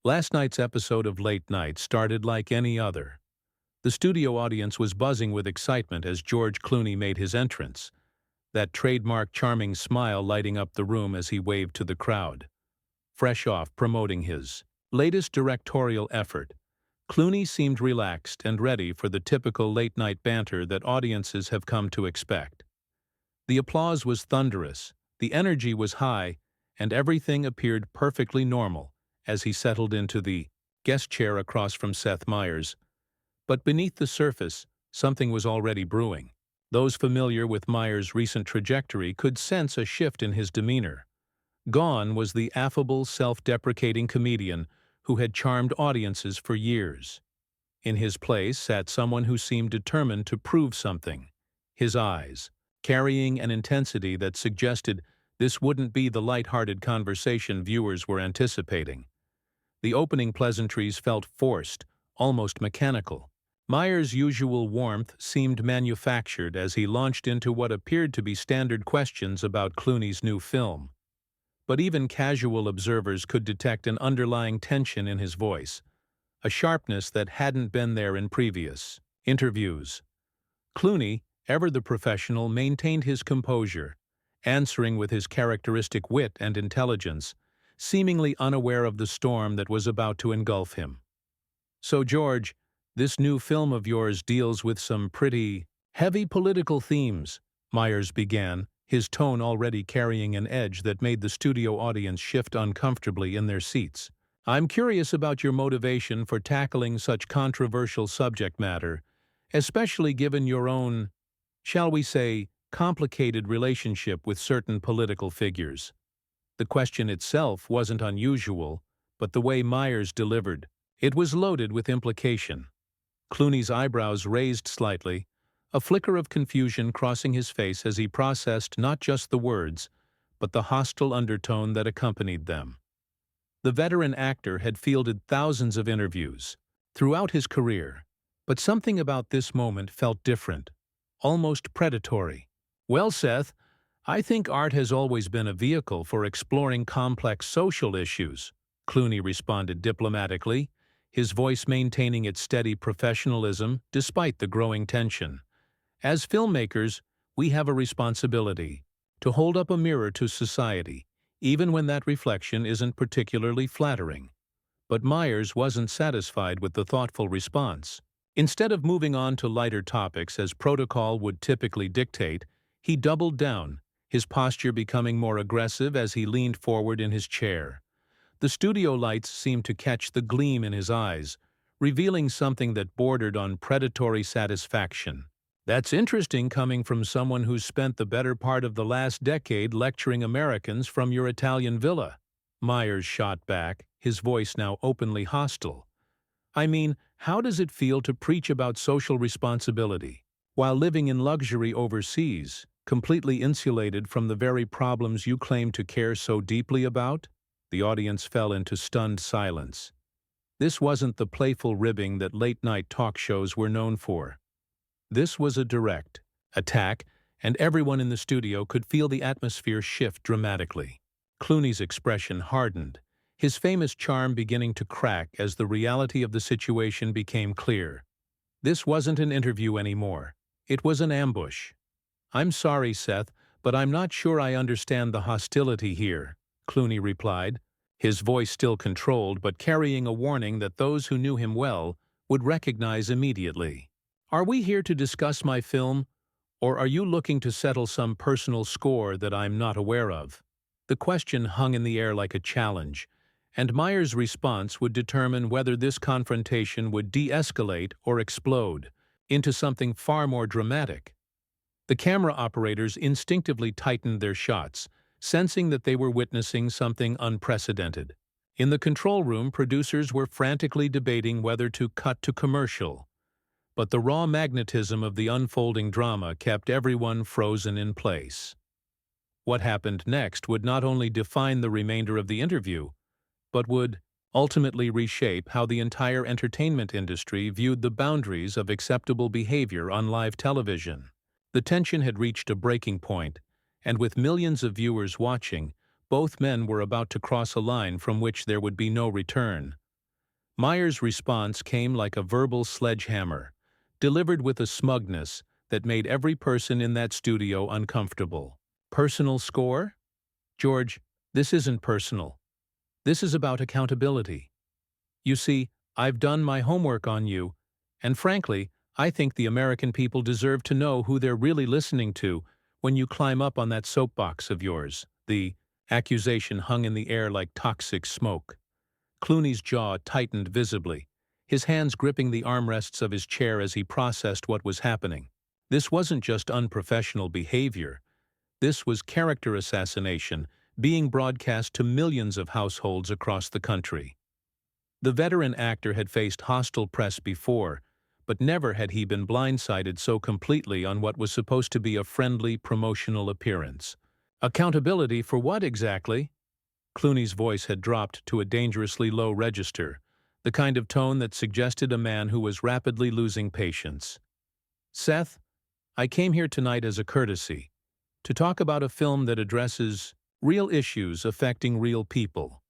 Last night's episode of Late Night started like any other. The studio audience was buzzing with excitement as George Clooney made his entrance, that trademark charming smile lighting up the room as he waved to the crowd. Fresh off promoting his latest directorial effort, Clooney seemed relaxed and ready for the typical late-night banter that audiences have come to expect. The applause was thunderous, the energy was high, and everything appeared perfectly normal as he settled into the guest chair across from Seth Meyers. But beneath the surface, something was already brewing. Those familiar with Meyers' recent trajectory could sense a shift in his demeanor. Gone was the affable, self-deprecating comedian who had charmed audiences for years. In his place sat someone who seemed determined to prove something, his eyes carrying an intensity that suggested this wouldn't be the light-hearted conversation viewers were anticipating. The opening pleasantries felt forced, almost mechanical. Meyers' usual warmth seemed manufactured as he launched into what appeared to be standard questions about Clooney's new film. But even casual observers could detect an underlying tension in his voice, a sharpness that hadn't been there in previous interviews. Clooney, ever the professional, maintained his composure, answering with his characteristic wit and intelligence, seemingly unaware of the storm that was about to engulf him. "So, George, this new film of yours deals with some pretty heavy political themes," Meyers began, his tone already carrying an edge that made the studio audience shift uncomfortably in their seats. "I'm curious about your motivation for tackling such controversial subject matter, especially given your own, shall we say, complicated relationship with certain political figures." The question itself wasn't unusual, but the way Meyers delivered it was loaded with implication. Clooney's eyebrows raised slightly, a flicker of confusion crossing his face as he processed not just the words, but the hostile undertone that accompanied them. The veteran actor had fielded thousands of interviews throughout his career, but something about this moment felt different, almost predatory. "Well, Seth, I think art has always been a vehicle for exploring complex social issues," Clooney responded diplomatically, his voice maintaining its steady professionalism despite the growing tension. "As filmmakers, we have a responsibility to hold up a mirror to society, even when that reflection isn't particularly flattering." But Meyers wasn't satisfied with the thoughtful response. Instead of moving on to lighter topics as protocol would typically dictate, he doubled down, his posture becoming more aggressive as he leaned forward in his chair. The studio lights seemed to catch the gleam in his eyes, revealing something that bordered on predatory satisfaction. "That's interesting coming from someone who's spent the better part of the last decade lecturing Americans from your Italian villa," Meyers shot back, his voice now openly hostile. "I mean, how does it feel to preach about social responsibility while living in luxury overseas, completely insulated from the very problems you claim to care so deeply about?" The audience fell into stunned silence. This wasn't the playful ribbing that late-night talk shows were known for. This was a direct attack, and everyone in the studio could feel the atmosphere shift dramatically. Clooney's expression hardened, his famous charm beginning to crack as the reality of the situation became clear. This wasn't an interview anymore. It was an ambush. "I'm sorry, Seth, but I'm not sure I understand the hostility here," Clooney replied, his voice still controlled but carrying a warning that those who knew him well would recognize immediately. "Are we here to discuss my film, or are you looking to settle some personal score that I'm not aware of?" The question hung in the air like a challenge, and Meyers' response would determine whether this confrontation would de-escalate or explode into something far more dramatic. The camera operators instinctively tightened their shots, sensing that they were witnessing something unprecedented. In the control room, producers were frantically debating whether to cut to commercial, but the raw magnetism of the unfolding drama kept everyone frozen in place. What happened next would not only define the remainder of the interview, but would ultimately reshape how the entire entertainment industry viewed the boundaries of acceptable behavior on live television. The tension had reached a breaking point, and with millions of viewers watching, both men were about to cross a line from which there would be no return. Meyers' response came like a verbal sledgehammer, delivered with a smugness that made every person in that studio uncomfortable. Personal score? George, this isn't personal. This is about accountability. You see, I've done my homework on you, and frankly, I think the American people deserve to know who they're really listening to when you climb up on that soapbox of yours. The accusation hung in the air like toxic smoke. Clooney's jaw tightened visibly, his hands gripping the armrests of his chair as he processed what was happening. This wasn't just unprofessional behavior. This was character assassination being broadcast to millions of households across the country. The veteran actor had faced hostile press before, but never had he been blindsided so completely on what was supposed to be a friendly promotional appearance. Accountability for what exactly? Clooney's voice had dropped to a dangerously low register, the kind of tone that suggested a man who was rapidly losing patience. Seth, I came here tonight as a courtesy, to talk about a film that addresses real issues affecting real people.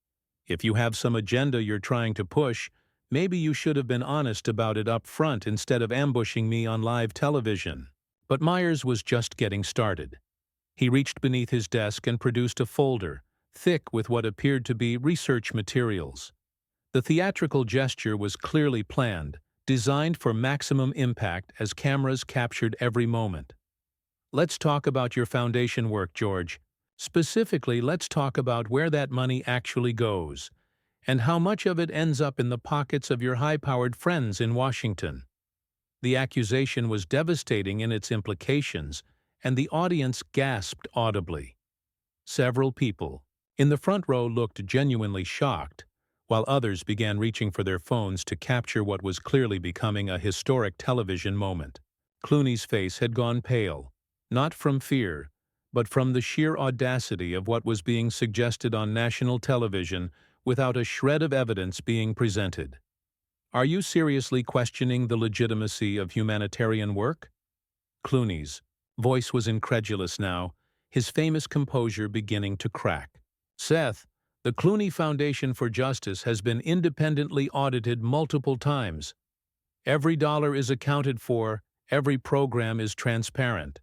If you have some agenda you're trying to push, maybe you should have been honest about it up front instead of ambushing me on live television. But Meyers was just getting started. He reached beneath his desk and produced a folder, thick with what appeared to be research materials. The theatrical gesture was clearly planned, designed for maximum impact as cameras captured every moment. Let's talk about your foundation work, George. Specifically, let's talk about where that money actually goes, and how much of it ends up in the pockets of your high-powered friends in Washington. The accusation was devastating in its implications, and the audience gasped audibly. Several people in the front row looked genuinely shocked, while others began reaching for their phones to capture what was clearly becoming a historic television moment. Clooney's face had gone pale, not from fear, but from the sheer audacity of what was being suggested on national television without a shred of evidence being presented. Are you seriously questioning the legitimacy of humanitarian work? Clooney's voice was incredulous now, his famous composure beginning to crack. Seth, the Clooney Foundation for Justice has been independently audited multiple times. Every dollar is accounted for, every program is transparent.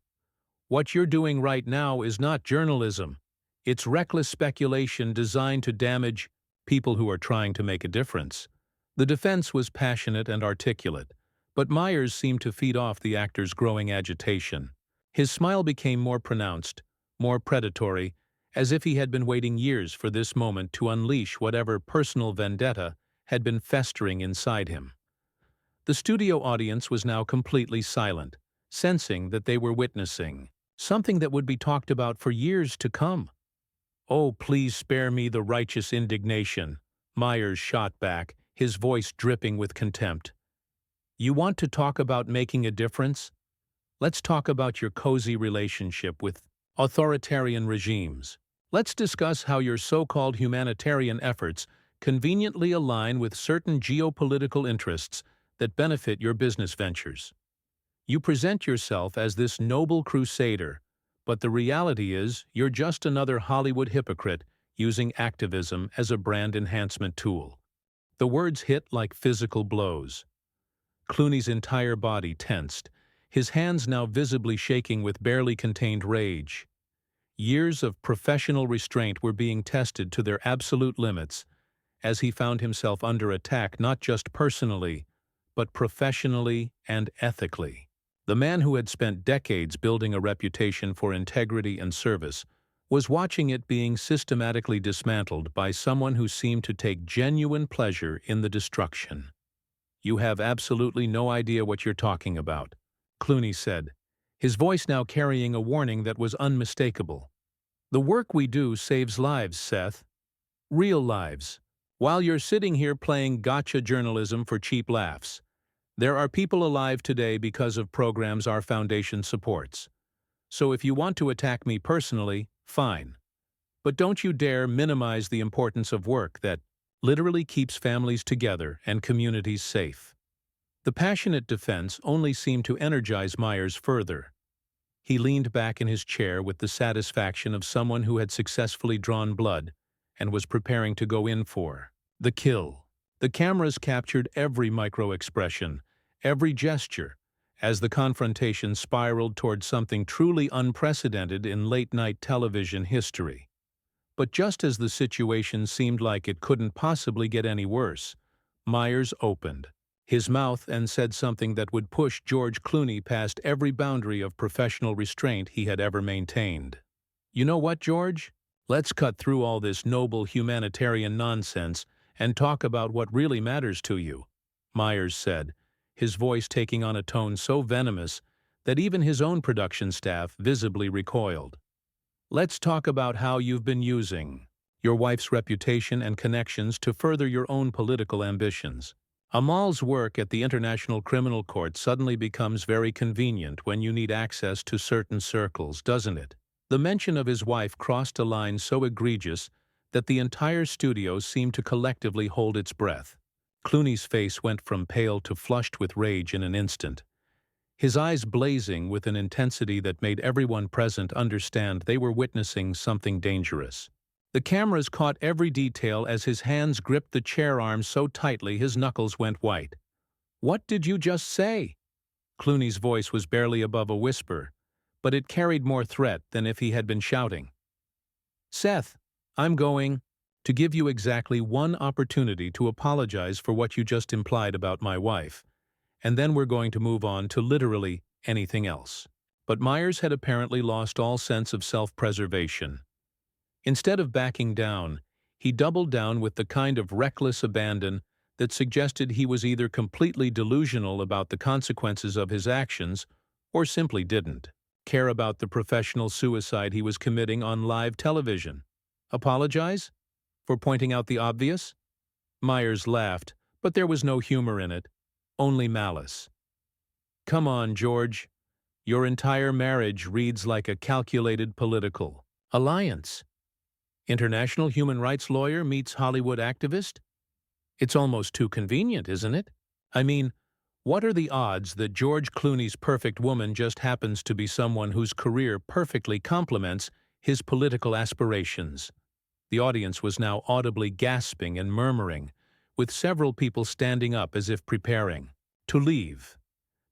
What you're doing right now is not journalism. It's reckless speculation designed to damage people who are trying to make a difference. The defense was passionate and articulate, but Meyers seemed to feed off the actor's growing agitation. His smile became more pronounced, more predatory, as if he had been waiting years for this moment to unleash whatever personal vendetta had been festering inside him. The studio audience was now completely silent, sensing that they were witnessing something that would be talked about for years to come. Oh, please spare me the righteous indignation, Meyers shot back, his voice dripping with contempt. You want to talk about making a difference? Let's talk about your cozy relationship with authoritarian regimes. Let's discuss how your so-called humanitarian efforts conveniently align with certain geopolitical interests that benefit your business ventures. You present yourself as this noble crusader, but the reality is you're just another Hollywood hypocrite using activism as a brand enhancement tool. The words hit like physical blows. Clooney's entire body tensed, his hands now visibly shaking with barely contained rage. Years of professional restraint were being tested to their absolute limits as he found himself under attack not just personally, but professionally and ethically. The man who had spent decades building a reputation for integrity and service was watching it being systematically dismantled by someone who seemed to take genuine pleasure in the destruction. You have absolutely no idea what you're talking about, Clooney said, his voice now carrying a warning that was unmistakable. The work we do saves lives, Seth. Real lives. While you're sitting here playing gotcha journalism for cheap laughs, there are people alive today because of programs our foundation supports. So if you want to attack me personally, fine. But don't you dare minimize the importance of work that literally keeps families together and communities safe. The passionate defense only seemed to energize Meyers further. He leaned back in his chair with the satisfaction of someone who had successfully drawn blood and was preparing to go in for the kill. The cameras captured every micro-expression, every gesture, as the confrontation spiraled toward something truly unprecedented in late-night television history. But just as the situation seemed like it couldn't possibly get any worse, Meyers opened his mouth and said something that would push George Clooney past every boundary of professional restraint he had ever maintained. "You know what, George? Let's cut through all this noble humanitarian nonsense and talk about what really matters to you," Meyers said, his voice taking on a tone so venomous that even his own production staff visibly recoiled. "Let's talk about how you've been using your wife's reputation and connections to further your own political ambitions. Amal's work at the International Criminal Court suddenly becomes very convenient when you need access to certain circles, doesn't it?" The mention of his wife crossed a line so egregious that the entire studio seemed to collectively hold its breath. Clooney's face went from pale to flushed with rage in an instant, his eyes blazing with an intensity that made everyone present understand they were witnessing something dangerous. The cameras caught every detail as his hands gripped the chair arms so tightly his knuckles went white. "What did you just say?" Clooney's voice was barely above a whisper, but it carried more threat than if he had been shouting. "Seth, I'm going to give you exactly one opportunity to apologize for what you just implied about my wife, and then we're going to move on to literally anything else." But Meyers had apparently lost all sense of self-preservation. Instead of backing down, he doubled down with the kind of reckless abandon that suggested he was either completely delusional about the consequences of his actions or simply didn't care about the professional suicide he was committing on live television. Apologize? For pointing out the obvious? Meyers laughed, but there was no humor in it, only malice. "Come on, George. Your entire marriage reads like a calculated political alliance. International human rights lawyer meets Hollywood activist? It's almost too convenient, isn't it? I mean, what are the odds that George Clooney's perfect woman just happens to be someone whose career perfectly complements his political aspirations?" The audience was now audibly gasping and murmuring, with several people standing up as if preparing to leave.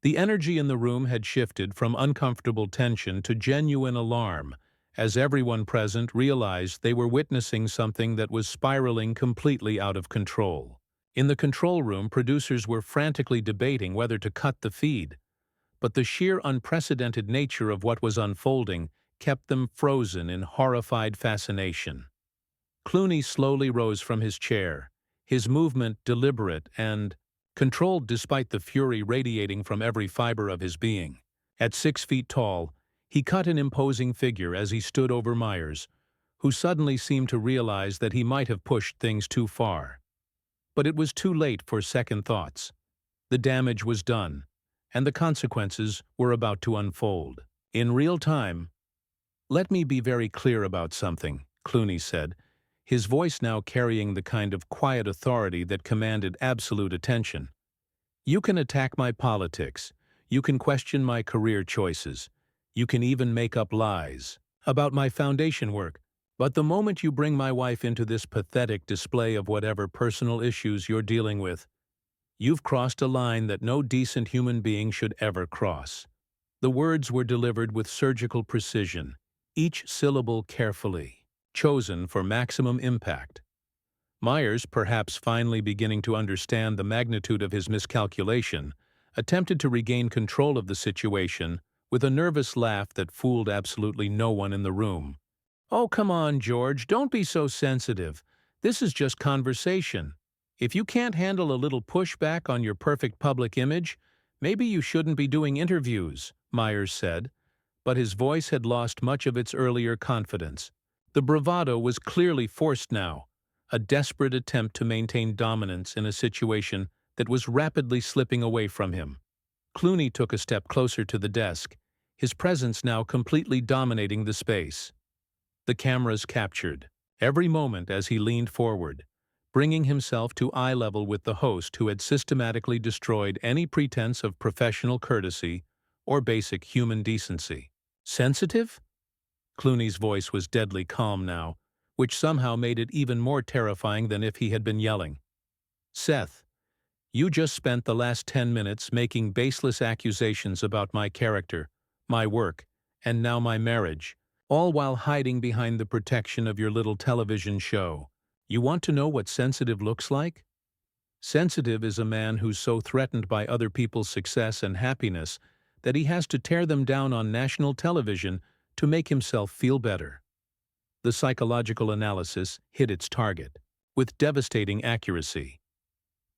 The energy in the room had shifted from uncomfortable tension to genuine alarm, as everyone present realized they were witnessing something that was spiraling completely out of control. In the control room, producers were frantically debating whether to cut the feed, but the sheer unprecedented nature of what was unfolding kept them frozen in horrified fascination. Clooney slowly rose from his chair, his movement deliberate and controlled despite the fury radiating from every fiber of his being. At 6 feet tall, he cut an imposing figure as he stood over Meyers, who suddenly seemed to realize that he might have pushed things too far. But it was too late for second thoughts. The damage was done, and the consequences were about to unfold. In real time. "Let me be very clear about something," Clooney said, his voice now carrying the kind of quiet authority that commanded absolute attention. "You can attack my politics, you can question my career choices, you can even make up lies about my foundation work, but the moment you bring my wife into this pathetic display of whatever personal issues you're dealing with, you've crossed a line that no decent human being should ever cross." The words were delivered with surgical precision, each syllable carefully chosen for maximum impact. Meyers, perhaps finally beginning to understand the magnitude of his miscalculation, attempted to regain control of the situation with a nervous laugh that fooled absolutely no one in the room. "Oh, come on, George, don't be so sensitive. This is just conversation. If you can't handle a little pushback on your perfect public image, maybe you shouldn't be doing interviews," Meyers said, but his voice had lost much of its earlier confidence. The bravado was clearly forced now, a desperate attempt to maintain dominance in a situation that was rapidly slipping away from him. Clooney took a step closer to the desk, his presence now completely dominating the space. The cameras captured every moment as he leaned forward, bringing himself to eye level with the host who had systematically destroyed any pretense of professional courtesy or basic human decency. "Sensitive?" Clooney's voice was deadly calm now, which somehow made it even more terrifying than if he had been yelling. Seth, you just spent the last 10 minutes making baseless accusations about my character, my work, and now my marriage, all while hiding behind the protection of your little television show. You want to know what sensitive looks like? Sensitive is a man who's so threatened by other people's success and happiness that he has to tear them down on national television to make himself feel better. The psychological analysis hit its target, with devastating accuracy.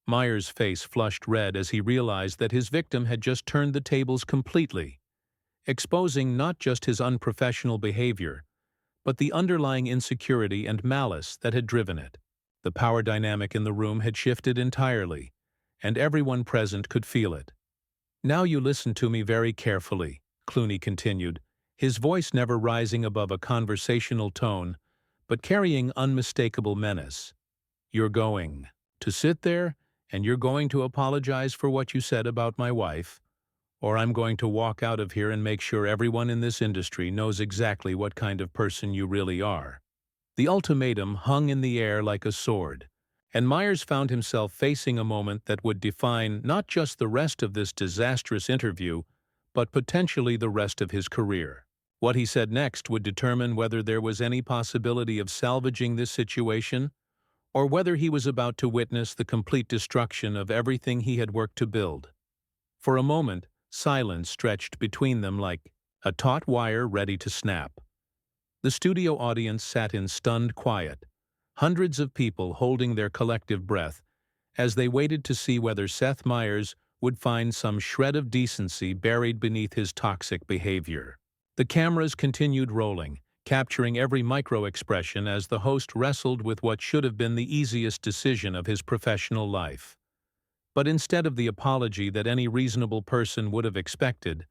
Meyers' face flushed red as he realized that his victim had just turned the tables completely, exposing not just his unprofessional behavior, but the underlying insecurity and malice that had driven it. The power dynamic in the room had shifted entirely, and everyone present could feel it. "Now you listen to me very carefully," Clooney continued, his voice never rising above a conversational tone, but carrying unmistakable menace. "You're going to sit there, and you're going to apologize for what you said about my wife, or I'm going to walk out of here and make sure everyone in this industry knows exactly what kind of person you really are." The ultimatum hung in the air like a sword, and Meyers found himself facing a moment that would define not just the rest of this disastrous interview, but potentially the rest of his career. What he said next would determine whether there was any possibility of salvaging this situation, or whether he was about to witness the complete destruction of everything he had worked to build. For a moment, silence stretched between them like a taut wire ready to snap. The studio audience sat in stunned quiet, hundreds of people holding their collective breath as they waited to see whether Seth Meyers would find some shred of decency buried beneath his toxic behavior. The cameras continued rolling, capturing every micro-expression as the host wrestled with what should have been the easiest decision of his professional life. But instead of the apology that any reasonable person would have expected,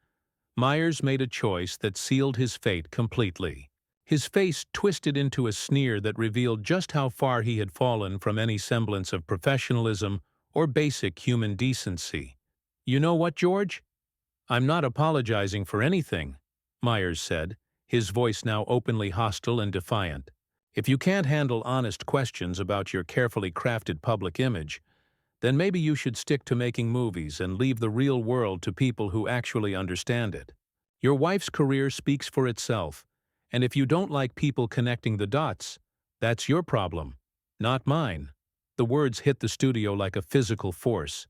Meyers made a choice that sealed his fate completely. His face twisted into a sneer that revealed just how far he had fallen from any semblance of professionalism or basic human decency. "You know what, George? I'm not apologizing for anything," Meyers said, his voice now openly hostile and defiant. "If you can't handle honest questions about your carefully crafted public image, then maybe you should stick to making movies and leave the real world to people who actually understand it. Your wife's career speaks for itself, and if you don't like people connecting the dots, that's your problem, not mine." The words hit the studio like a physical force.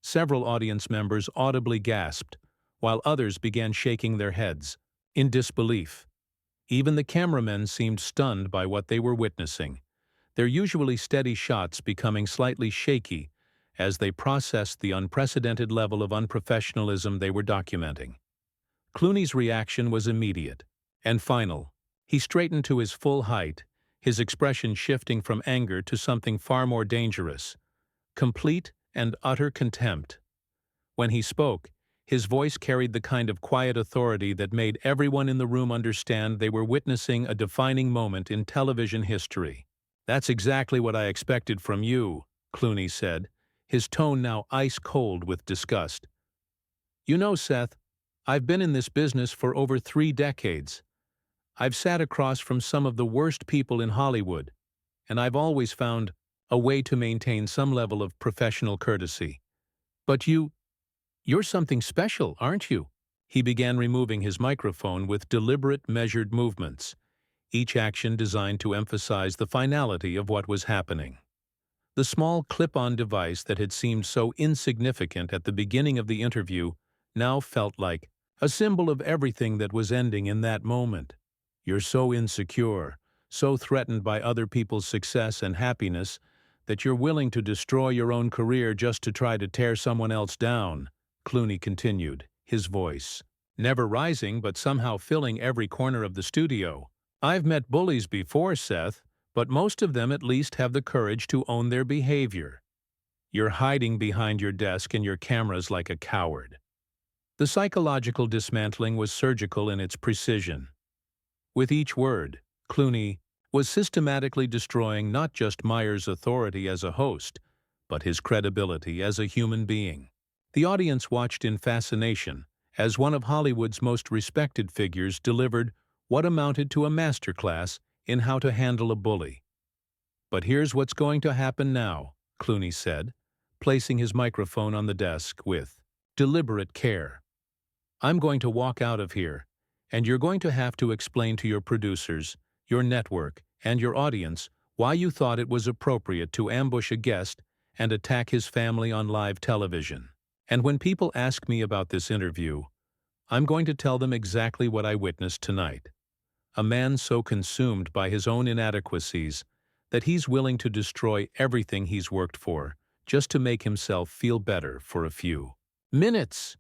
Several audience members audibly gasped, while others began shaking their heads, in disbelief. Even the cameramen seemed stunned by what they were witnessing, their usually steady shots becoming slightly shaky as they processed the unprecedented level of unprofessionalism they were documenting. Clooney's reaction was immediate and final. He straightened to his full height, his expression shifting from anger to something far more dangerous: complete and utter contempt. When he spoke, his voice carried the kind of quiet authority that made everyone in the room understand they were witnessing a defining moment in television history. "That's exactly what I expected from you," Clooney said, his tone now ice-cold with disgust. "You know, Seth, I've been in this business for over 3 decades. I've sat across from some of the worst people in Hollywood, and I've always found a way to maintain some level of professional courtesy. But you're something special, aren't you?" He began removing his microphone with deliberate, measured movements, each action designed to emphasize the finality of what was happening. The small clip-on device that had seemed so insignificant at the beginning of the interview now felt like a symbol of everything that was ending in that moment. "You're so insecure, so threatened by other people's success and happiness, that you're willing to destroy your own career just to try to tear someone else down," Clooney continued, his voice never rising but somehow filling every corner of the studio. "I've met bullies before, Seth, but most of them at least have the courage to own their behavior. You're hiding behind your desk and your cameras like a coward." The psychological dismantling was surgical in its precision. With each word, Clooney was systematically destroying not just Meyers' authority as a host, but his credibility as a human being. The audience watched in fascination as one of Hollywood's most respected figures delivered what amounted to a masterclass in how to handle a bully. "But here's what's going to happen now," Clooney said, placing his microphone on the desk with deliberate care. "I'm going to walk out of here, and you're going to have to explain to your producers, your network, and your audience why you thought it was appropriate to ambush a guest and attack his family on live television. And when people ask me about this interview, I'm going to tell them exactly what I witnessed tonight. A man so consumed by his own inadequacies that he's willing to destroy everything he's worked for just to make himself feel better for a few minutes."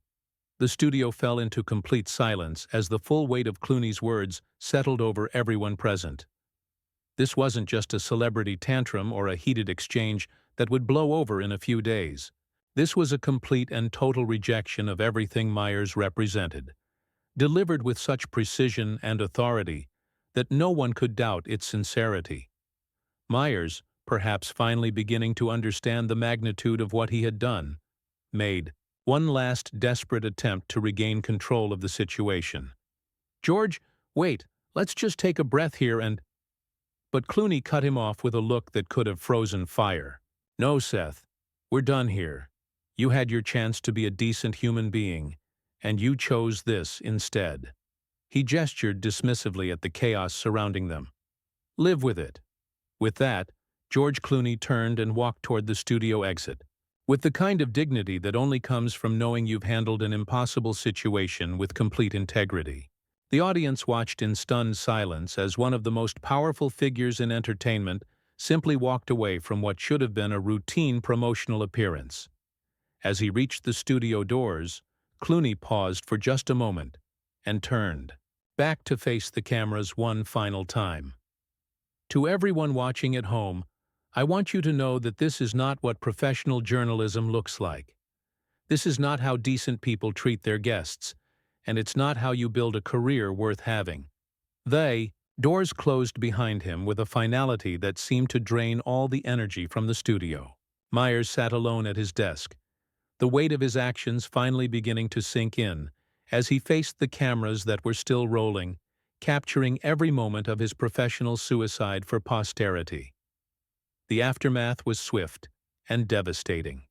The studio fell into complete silence as the full weight of Clooney's words settled over everyone present. This wasn't just a celebrity tantrum or a heated exchange that would blow over in a few days. This was a complete and total rejection of everything Meyers represented, delivered with such precision and authority that no one could doubt its sincerity. Meyers, perhaps finally beginning to understand the magnitude of what he had done, made one last desperate attempt to regain control of the situation. "George, wait, let's just take a breath here and—" But Clooney cut him off with a look that could have frozen fire. "No, Seth, we're done here. You had your chance to be a decent human being, and you chose this instead." He gestured dismissively at the chaos surrounding them. "Live with it." With that, George Clooney turned and walked toward the studio exit, with the kind of dignity that only comes from knowing you've handled an impossible situation with complete integrity. The audience watched in stunned silence as one of the most powerful figures in entertainment simply walked away from what should have been a routine promotional appearance. As he reached the studio doors, Clooney paused for just a moment and turned back to face the cameras one final time. "To everyone watching at home, I want you to know that this is not what professional journalism looks like. This is not how decent people treat their guests, and it's not how you build a career worth having." Doors closed behind him with a finality that seemed to drain all the energy from the studio. Meyers sat alone at his desk, the weight of his actions finally beginning to sink in as he faced the cameras that were still rolling, capturing every moment of his professional suicide for posterity. The aftermath was swift and devastating.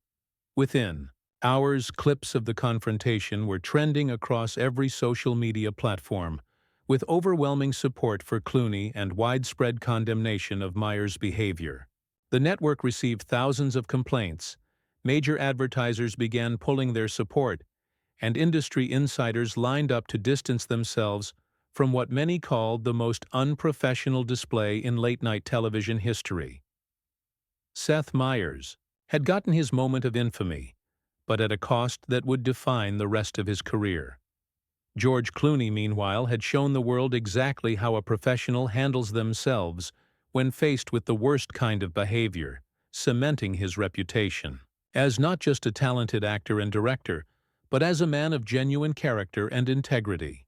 Within hours, clips of the confrontation were trending across every social media platform, with overwhelming support for Clooney and widespread condemnation of Meyers' behavior. The network received thousands of complaints, major advertisers began pulling their support, and industry insiders lined up to distance themselves from what many called the most unprofessional display in late-night television history. Seth Meyers had gotten his moment of infamy, but at a cost that would define the rest of his career. George Clooney, meanwhile, had shown the world exactly how a professional handles themselves when faced with the worst kind of behavior, cementing his reputation as not just a talented actor and director, but as a man of genuine character and integrity.